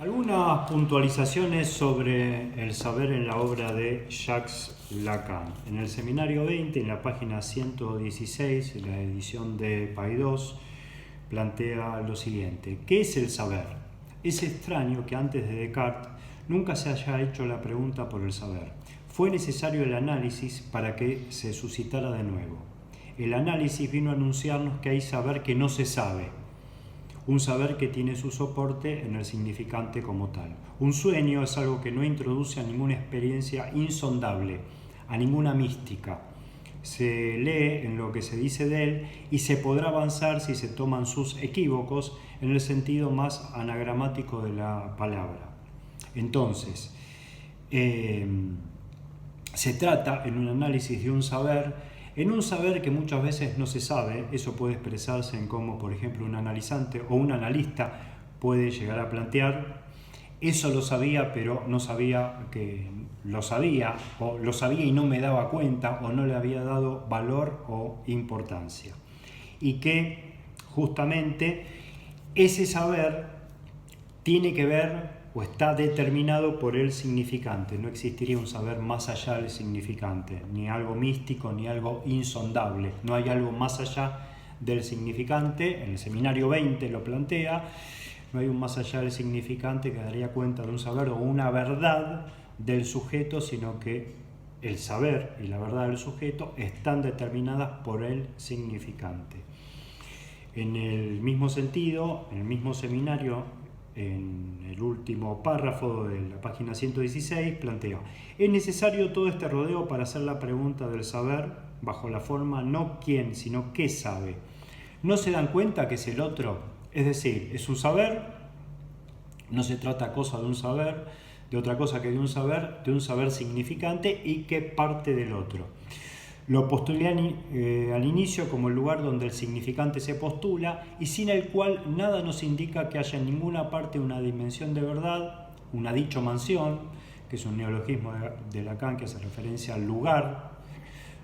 Algunas puntualizaciones sobre el saber en la obra de Jacques Lacan. En el seminario 20, en la página 116, la edición de Paidós, plantea lo siguiente: ¿qué es el saber? Es extraño que antes de Descartes nunca se haya hecho la pregunta por el saber. Fue necesario el análisis para que se suscitara de nuevo. El análisis vino a anunciarnos que hay saber que no se sabe. Un saber que tiene su soporte en el significante como tal. Un sueño es algo que no introduce a ninguna experiencia insondable, a ninguna mística. Se lee en lo que se dice de él y se podrá avanzar si se toman sus equívocos en el sentido más anagramático de la palabra. Entonces, se trata en un análisis de un saber, en un saber que muchas veces no se sabe. Eso puede expresarse en cómo, por ejemplo, un analizante o un analista puede llegar a plantear: eso lo sabía, pero no sabía que lo sabía, o lo sabía y no me daba cuenta, o no le había dado valor o importancia. Y que justamente ese saber tiene que ver o está determinado por el significante. No existiría un saber más allá del significante, ni algo místico, ni algo insondable. No hay algo más allá del significante. En el seminario 20 lo plantea: no hay un más allá del significante que daría cuenta de un saber o una verdad del sujeto, sino que el saber y la verdad del sujeto están determinadas por el significante. En el mismo sentido, en el mismo seminario, en el último párrafo de la página 116, plantea: es necesario todo este rodeo para hacer la pregunta del saber bajo la forma no quién, sino qué sabe. ¿No se dan cuenta que es el otro? Es decir, es un saber, no se trata cosa de un saber, de otra cosa que de un saber significante y que parte del otro. Lo postulé al inicio como el lugar donde el significante se postula y sin el cual nada nos indica que haya en ninguna parte una dimensión de verdad, una dicho mansión, que es un neologismo de Lacan que hace referencia al lugar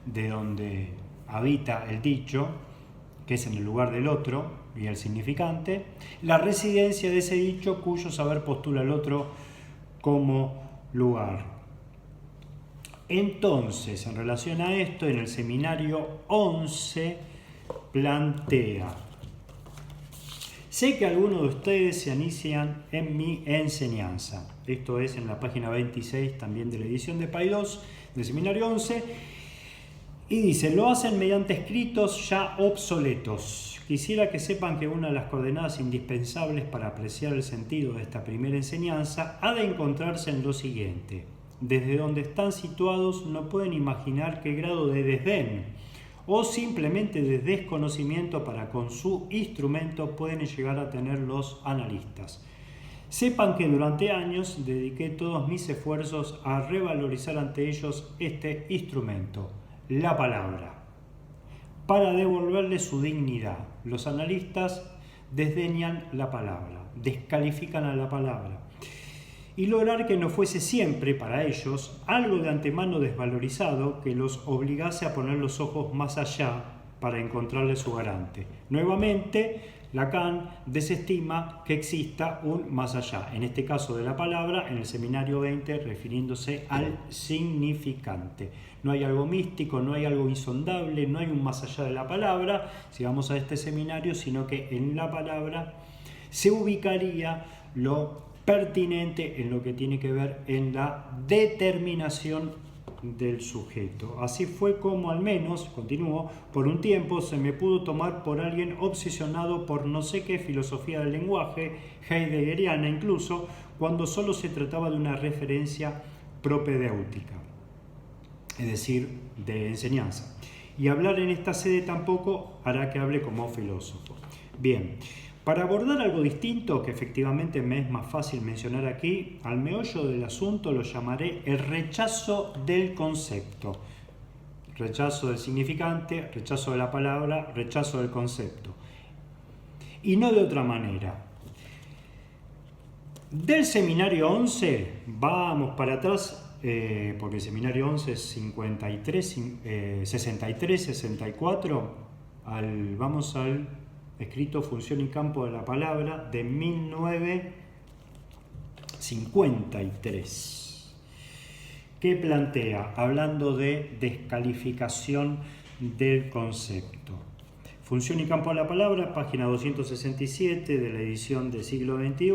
de donde habita el dicho, que es en el lugar del otro, y el significante, la residencia de ese dicho cuyo saber postula el otro como lugar. Entonces, en relación a esto, en el seminario 11 plantea: sé que algunos de ustedes se inician en mi enseñanza. Esto es en la página 26 también de la edición de Paidós, del seminario 11, y dice: lo hacen mediante escritos ya obsoletos. Quisiera que sepan que una de las coordenadas indispensables para apreciar el sentido de esta primera enseñanza ha de encontrarse en lo siguiente: desde donde están situados no pueden imaginar qué grado de desdén o simplemente de desconocimiento para con su instrumento pueden llegar a tener los analistas. Sepan que durante años dediqué todos mis esfuerzos a revalorizar ante ellos este instrumento, la palabra, para devolverle su dignidad. Los analistas desdeñan la palabra, descalifican a la palabra, y lograr que no fuese siempre para ellos algo de antemano desvalorizado que los obligase a poner los ojos más allá para encontrarle su garante. Nuevamente, Lacan desestima que exista un más allá, en este caso de la palabra, en el seminario 20, refiriéndose al significante. No hay algo místico, no hay algo insondable, no hay un más allá de la palabra, si vamos a este seminario, sino que en la palabra se ubicaría lo pertinente en lo que tiene que ver en la determinación del sujeto. Así fue como, al menos, continúo, por un tiempo se me pudo tomar por alguien obsesionado por no sé qué filosofía del lenguaje, heideggeriana incluso, cuando solo se trataba de una referencia propedéutica, es decir, de enseñanza. Y hablar en esta sede tampoco hará que hable como filósofo. Bien. Para abordar algo distinto, que efectivamente me es más fácil mencionar aquí, al meollo del asunto lo llamaré el rechazo del concepto. Rechazo del significante, rechazo de la palabra, rechazo del concepto. Y no de otra manera. Del seminario 11, vamos para atrás, porque el seminario 11 es 63, 64, vamos al escrito Función y Campo de la Palabra de 19 53. ¿Qué plantea? Hablando de descalificación del concepto. Función y campo de la palabra, página 267 de la edición del siglo XXI,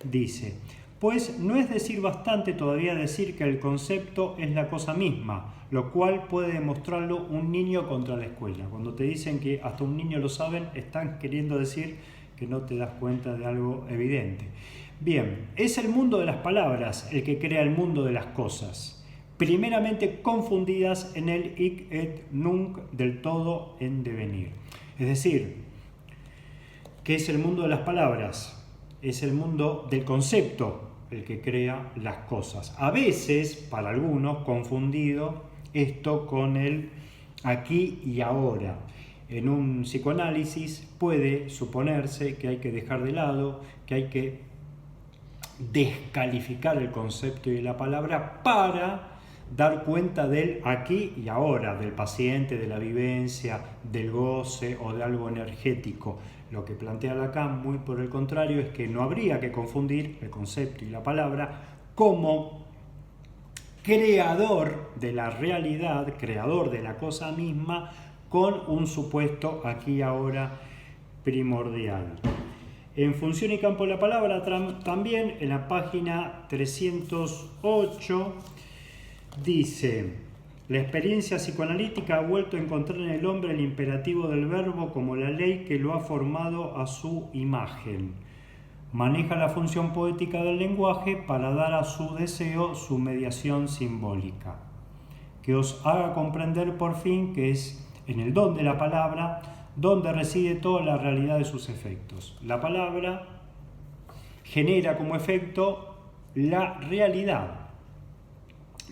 dice: pues no es decir bastante todavía decir que el concepto es la cosa misma, lo cual puede demostrarlo un niño contra la escuela. Cuando te dicen que hasta un niño lo saben, están queriendo decir que no te das cuenta de algo evidente. Bien, es el mundo de las palabras el que crea el mundo de las cosas, primeramente confundidas en el hic et nunc del todo en devenir. Es decir, ¿qué es el mundo de las palabras? Es el mundo del concepto el que crea las cosas. A veces, para algunos, confundido esto con el aquí y ahora. En un psicoanálisis puede suponerse que hay que dejar de lado, que hay que descalificar el concepto y la palabra para dar cuenta del aquí y ahora, del paciente, de la vivencia, del goce o de algo energético. Lo que plantea Lacan, muy por el contrario, es que no habría que confundir el concepto y la palabra como creador de la realidad, creador de la cosa misma, con un supuesto aquí y ahora primordial. En Función y campo de la palabra, también en la página 308, dice: la experiencia psicoanalítica ha vuelto a encontrar en el hombre el imperativo del verbo como la ley que lo ha formado a su imagen. Maneja la función poética del lenguaje para dar a su deseo su mediación simbólica. Que os haga comprender por fin que es en el don de la palabra donde reside toda la realidad de sus efectos. La palabra genera como efecto la realidad,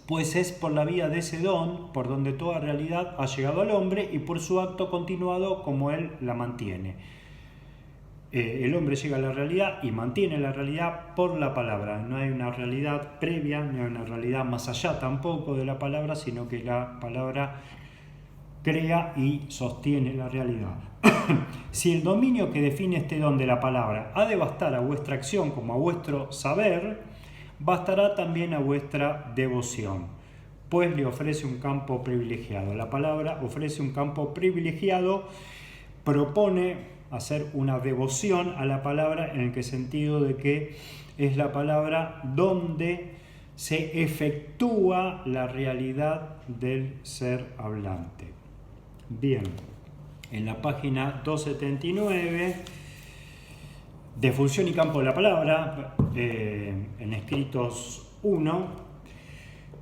pues es por la vía de ese don por donde toda realidad ha llegado al hombre y por su acto continuado como él la mantiene. El hombre llega a la realidad y mantiene la realidad por la palabra. No hay una realidad previa, no hay una realidad más allá tampoco de la palabra, sino que la palabra crea y sostiene la realidad. Si el dominio que define este don de la palabra ha de bastar a vuestra acción como a vuestro saber, bastará también a vuestra devoción, pues le ofrece un campo privilegiado. La palabra ofrece un campo privilegiado, propone hacer una devoción a la palabra, en el que sentido de que es la palabra donde se efectúa la realidad del ser hablante. Bien, en la página 279 de Función y campo de la palabra, en escritos 1,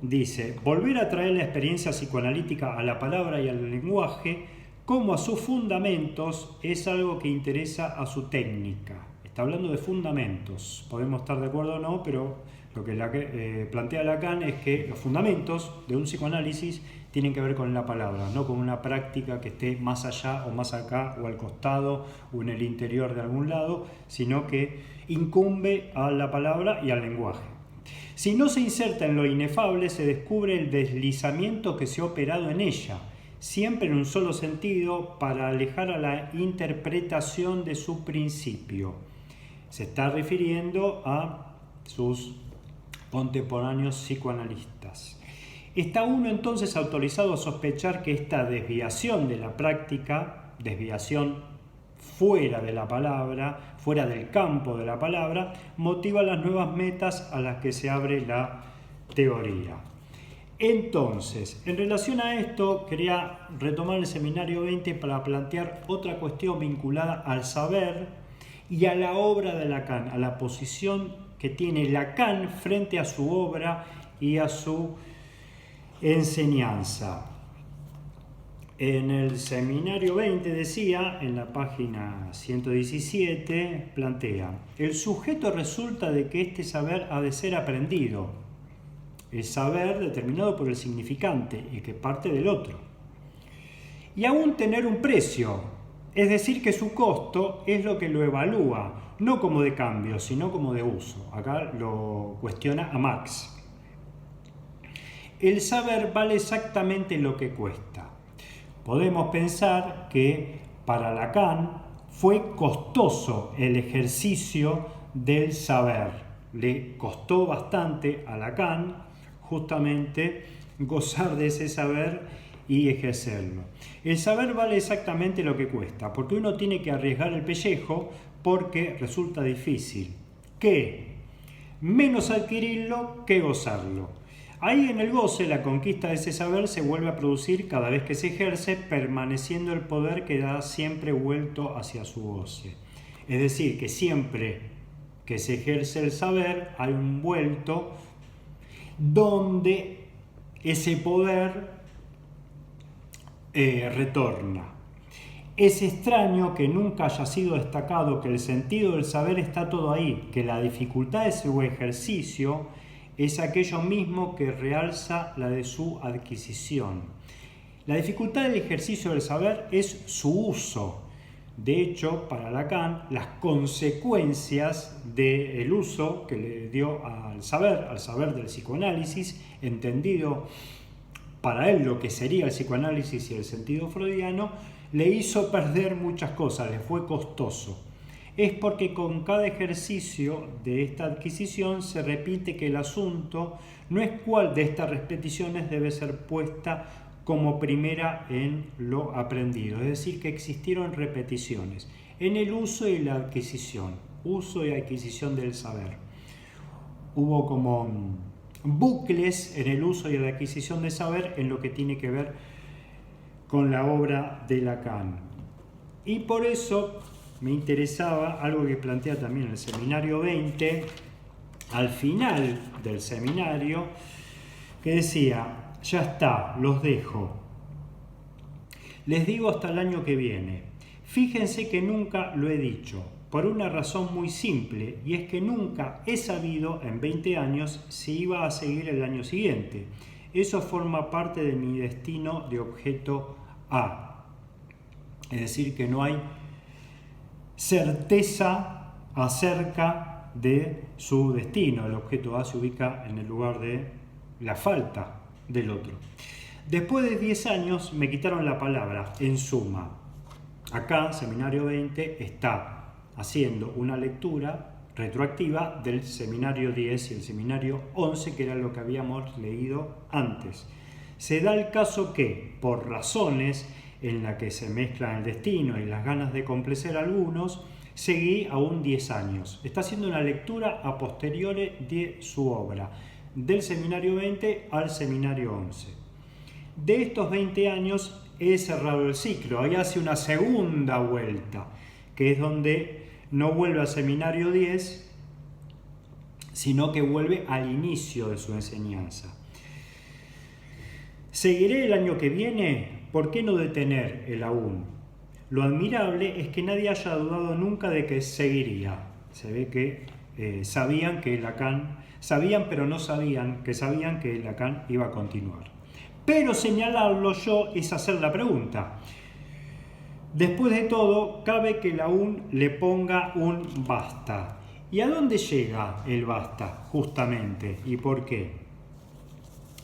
dice: volver a traer la experiencia psicoanalítica a la palabra y al lenguaje como a sus fundamentos es algo que interesa a su técnica. Está hablando de fundamentos, podemos estar de acuerdo o no, pero lo que plantea Lacan es que los fundamentos de un psicoanálisis tienen que ver con la palabra, no con una práctica que esté más allá o más acá o al costado o en el interior de algún lado, sino que incumbe a la palabra y al lenguaje. Si no se inserta en lo inefable, se descubre el deslizamiento que se ha operado en ella, siempre en un solo sentido, para alejar a la interpretación de su principio. Se está refiriendo a sus contemporáneos psicoanalistas. Está uno entonces autorizado a sospechar que esta desviación de la práctica, desviación fuera de la palabra, fuera del campo de la palabra, motiva las nuevas metas a las que se abre la teoría. Entonces, en relación a esto, quería retomar el seminario 20 para plantear otra cuestión vinculada al saber y a la obra de Lacan, a la posición que tiene Lacan frente a su obra y a su enseñanza. En el seminario 20 decía, en la página 117, plantea: el sujeto resulta de que este saber ha de ser aprendido, el saber determinado por el significante y que parte del otro, y aún tener un precio, es decir, que su costo es lo que lo evalúa, no como de cambio, sino como de uso. Acá lo cuestiona a Marx. El saber vale exactamente lo que cuesta. Podemos pensar que para Lacan fue costoso el ejercicio del saber. le costó bastante a Lacan justamente gozar de ese saber y ejercerlo. El saber vale exactamente lo que cuesta, porque uno tiene que arriesgar el pellejo porque resulta difícil. ¿Qué? Menos adquirirlo que gozarlo. Ahí en el goce, la conquista de ese saber se vuelve a producir cada vez que se ejerce, permaneciendo el poder que da siempre vuelto hacia su goce. Es decir, que siempre que se ejerce el saber hay un vuelto donde ese poder retorna. Es extraño que nunca haya sido destacado que el sentido del saber está todo ahí, que la dificultad de su ejercicio es aquello mismo que realza la de su adquisición. La dificultad del ejercicio del saber es su uso. De hecho, para Lacan, las consecuencias del uso que le dio al saber del psicoanálisis, entendido para él lo que sería el psicoanálisis y el sentido freudiano, le hizo perder muchas cosas, le fue costoso. Es porque con cada ejercicio de esta adquisición se repite que el asunto no es cuál de estas repeticiones debe ser puesta como primera en lo aprendido, es decir, que existieron repeticiones en el uso y la adquisición, uso y adquisición del saber. Hubo como bucles en el uso y la adquisición de saber en lo que tiene que ver con la obra de Lacan. Y por eso me interesaba algo que plantea también el seminario 20, al final del seminario, que decía: ya está, los dejo. Les digo hasta el año que viene. Fíjense que nunca lo he dicho, por una razón muy simple, y es que nunca he sabido en 20 años si iba a seguir el año siguiente. Eso forma parte de mi destino de objeto A. Es decir, que no hay certeza acerca de su destino. El objeto A se ubica en el lugar de la falta del otro. Después de 10 años me quitaron la palabra, en suma. Acá, Seminario 20 está haciendo una lectura retroactiva del Seminario 10 y el Seminario 11, que era lo que habíamos leído antes. Se da el caso que, por razones en las que se mezclan el destino y las ganas de complacer a algunos, seguí aún 10 años. Está haciendo una lectura a posteriori de su obra, del Seminario 20 al Seminario 11. De estos 20 años he cerrado el ciclo. Ahí hace una segunda vuelta, que es donde no vuelve al Seminario 10, sino que vuelve al inicio de su enseñanza. ¿Seguiré el año que viene? ¿Por qué no detener el aún? Lo admirable es que nadie haya dudado nunca de que seguiría. Se ve que sabían pero no sabían que Lacan iba a continuar. Pero señalarlo yo es hacer la pregunta. Después de todo, cabe que el aún le ponga un basta. ¿Y a dónde llega el basta, justamente? ¿Y por qué?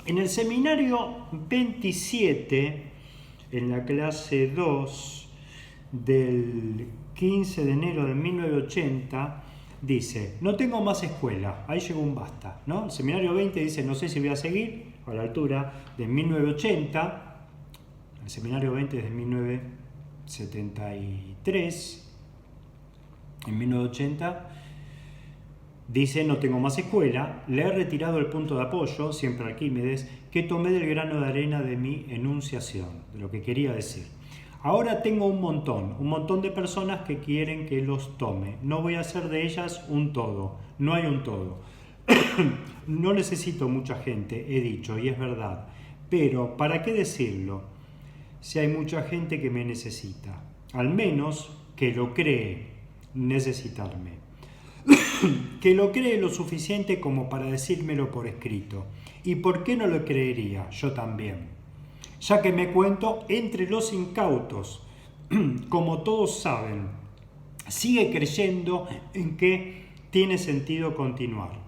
En el seminario 27, en la clase 2 del 15 de enero de 1980, dice: no tengo más escuela. Ahí llegó un basta, ¿no? El seminario 20 dice: no sé si voy a seguir, a la altura de 1980. El seminario 20 es de 1973. En 1980 dice: no tengo más escuela, le he retirado el punto de apoyo, siempre Arquímedes, que tomé del grano de arena de mi enunciación, de lo que quería decir. Ahora tengo un montón de personas que quieren que los tome. No voy a hacer de ellas un todo, no hay un todo. No necesito mucha gente, he dicho, y es verdad. Pero, ¿para qué decirlo? Si hay mucha gente que me necesita. Al menos que lo cree necesitarme. Que lo cree lo suficiente como para decírmelo por escrito. ¿Y por qué no lo creería? Yo también. Ya que me cuento entre los incautos, como todos saben, sigue creyendo en que tiene sentido continuar.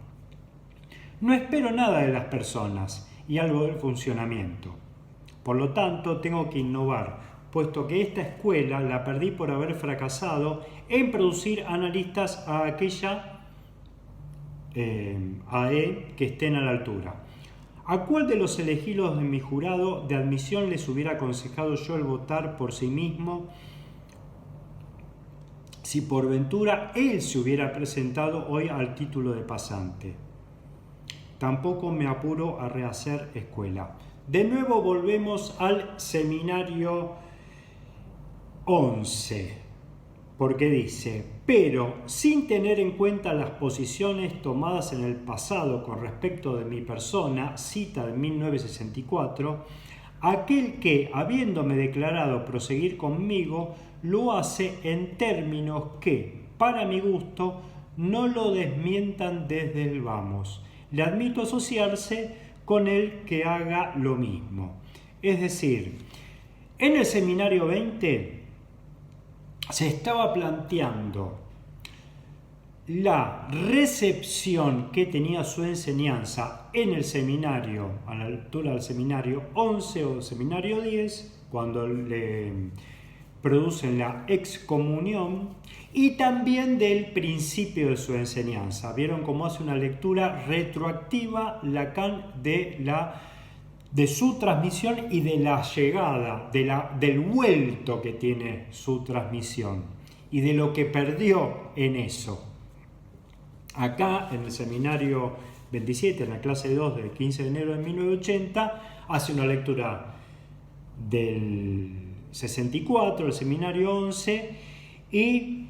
No espero nada de las personas y algo del funcionamiento. Por lo tanto, tengo que innovar, puesto que esta escuela la perdí por haber fracasado en producir analistas a aquella AE que estén a la altura. ¿A cuál de los elegidos de mi jurado de admisión les hubiera aconsejado yo el votar por sí mismo si por ventura él se hubiera presentado hoy al título de pasante? Tampoco me apuro a rehacer escuela. De nuevo volvemos al seminario 11, porque dice: pero sin tener en cuenta las posiciones tomadas en el pasado con respecto de mi persona, cita de 1964, aquel que, habiéndome declarado proseguir conmigo, lo hace en términos que, para mi gusto, no lo desmientan desde el vamos. Le admito asociarse con el que haga lo mismo. Es decir, en el seminario 20 se estaba planteando la recepción que tenía su enseñanza en el seminario, a la altura del seminario 11 o seminario 10, cuando le producen la excomunión, y también del principio de su enseñanza. Vieron cómo hace una lectura retroactiva Lacan de su transmisión y de la llegada, del vuelto que tiene su transmisión y de lo que perdió en eso. Acá en el seminario 27, en la clase 2 del 15 de enero de 1980, hace una lectura del 64, el seminario 11, y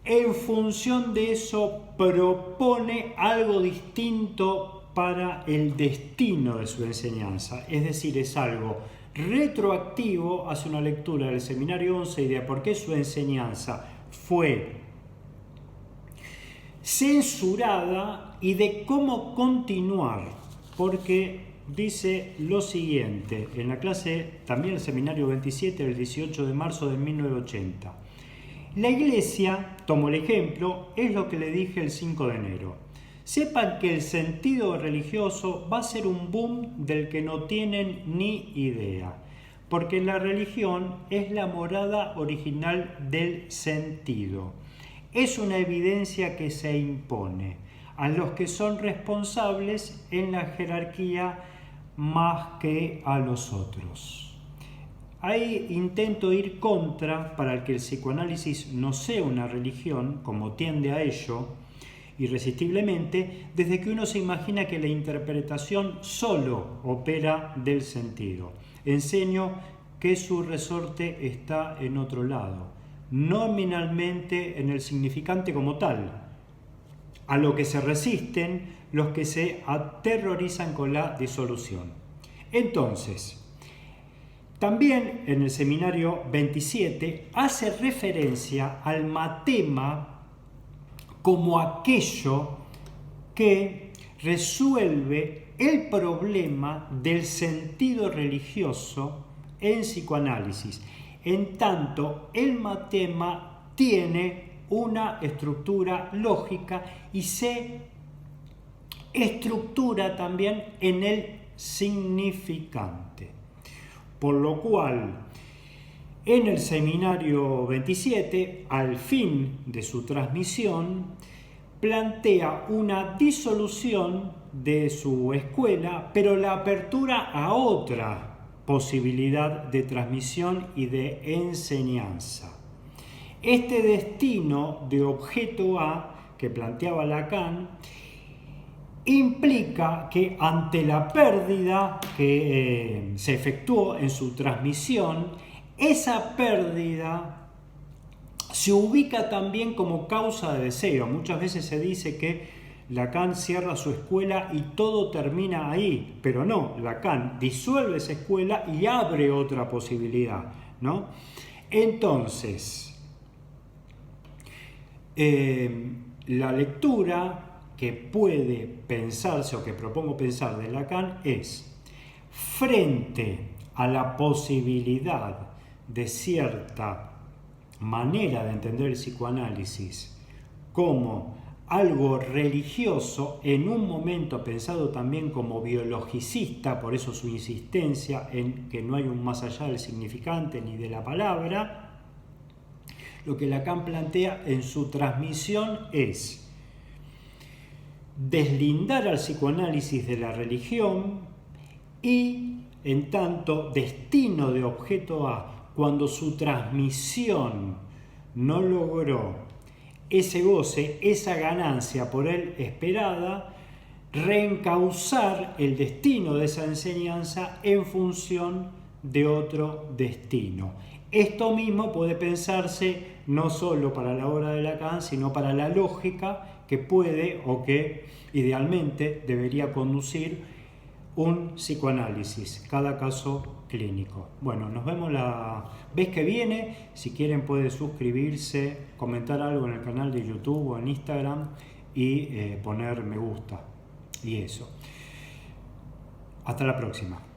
en función de eso propone algo distinto para el destino de su enseñanza. Es decir, es algo retroactivo, hace una lectura del seminario 11 y de por qué su enseñanza fue censurada y de cómo continuar, porque dice lo siguiente en la clase, también el seminario 27 del 18 de marzo de 1980. La Iglesia, tomo el ejemplo, es lo que le dije el 5 de enero. Sepan que el sentido religioso va a ser un boom del que no tienen ni idea, porque la religión es la morada original del sentido. Es una evidencia que se impone a los que son responsables en la jerarquía más que a los otros. Ahí intento ir contra para que el psicoanálisis no sea una religión, como tiende a ello, irresistiblemente, desde que uno se imagina que la interpretación solo opera del sentido. Enseño que su resorte está en otro lado, nominalmente en el significante como tal, a lo que se resisten los que se aterrorizan con la disolución. Entonces, también en el seminario 27 hace referencia al matema como aquello que resuelve el problema del sentido religioso en psicoanálisis. En tanto, el matema tiene una estructura lógica y se estructura también en el significante. Por lo cual, en el seminario 27, al fin de su transmisión, plantea una disolución de su escuela, pero la apertura a otra posibilidad de transmisión y de enseñanza. Este destino de objeto A que planteaba Lacan implica que ante la pérdida que se efectuó en su transmisión, esa pérdida se ubica también como causa de deseo. Muchas veces se dice que Lacan cierra su escuela y todo termina ahí, pero no, Lacan disuelve esa escuela y abre otra posibilidad, ¿no? Entonces, la lectura que puede pensarse o que propongo pensar de Lacan es: frente a la posibilidad de cierta manera de entender el psicoanálisis como algo religioso, en un momento pensado también como biologicista, por eso su insistencia en que no hay un más allá del significante ni de la palabra, lo que Lacan plantea en su transmisión es: deslindar al psicoanálisis de la religión y, en tanto, destino de objeto A, cuando su transmisión no logró ese goce, esa ganancia por él esperada, reencauzar el destino de esa enseñanza en función de otro destino. Esto mismo puede pensarse no solo para la obra de Lacan, sino para la lógica que puede o que idealmente debería conducir un psicoanálisis, cada caso clínico. Bueno, nos vemos la vez que viene. Si quieren pueden suscribirse, comentar algo en el canal de YouTube o en Instagram y poner me gusta. Y eso. Hasta la próxima.